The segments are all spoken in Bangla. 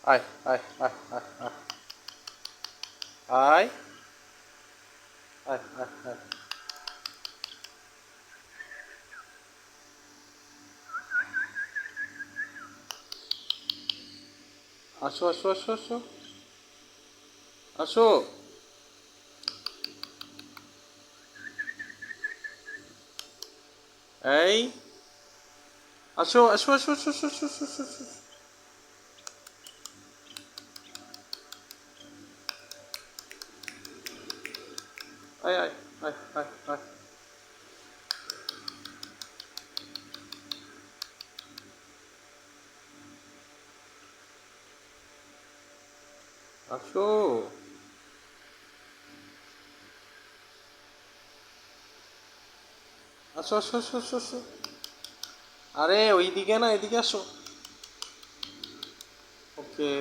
আয় আয় আয় আয় আয় আয় আয় আয় আয় আসো আসো আসো আসো আসো এই আসো আসো আসো আসো আসো আসো আসো আসো আসো। আয় আয় আয় আয় আয় আসো আসো আসো আসো আসো আসো আরে ওইদিকে না এদিকে আসো okay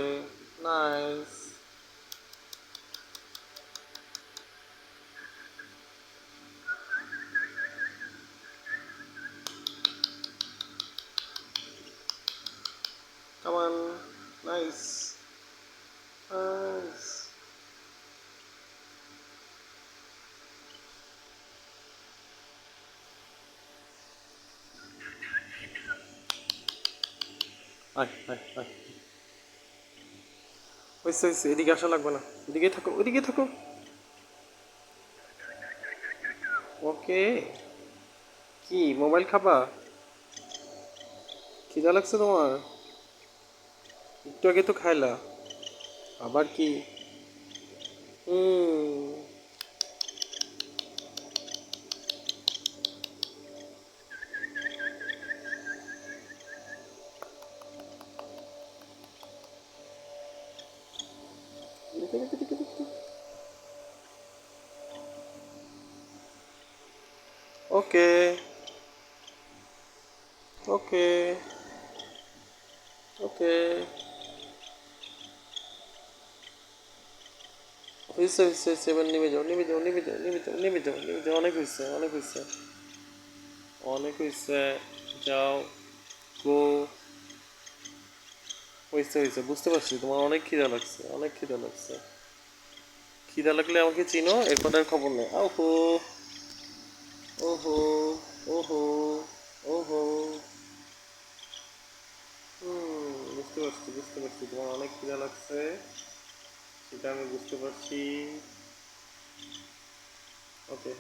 nice come on nice nice আয় আয় আয় হয়েছে হয়েছে এদিকে আসা লাগবে না ওদিকে থাকো ওদিকে থাকো ওকে কি মোবাইল খাবা খিদা লাগছে তোমার একটু আগে তো খাইলা আবার কি হুম ওকে ওকে ওকে হয়েছে হয়েছে হয়েছে এবার নেমে যাও নেমে যাও নেমে যাও নেমে যাও নেমে যাও নেমে যাও অনেক হয়েছে অনেক হয়েছে অনেক হয়েছে যাও গো হয়েছে হয়েছে বুঝতে পারছি তোমার অনেক খিদা লাগছে অনেক খিদা লাগছে খিদা লাগলে আমাকে চিনো এরপর আর খবর নেই ওহো ওহো ওহো ওহো বুঝতে পারছি তোমার অনেক খিদা লাগছে সেটা আমি বুঝতে পারছি ওকে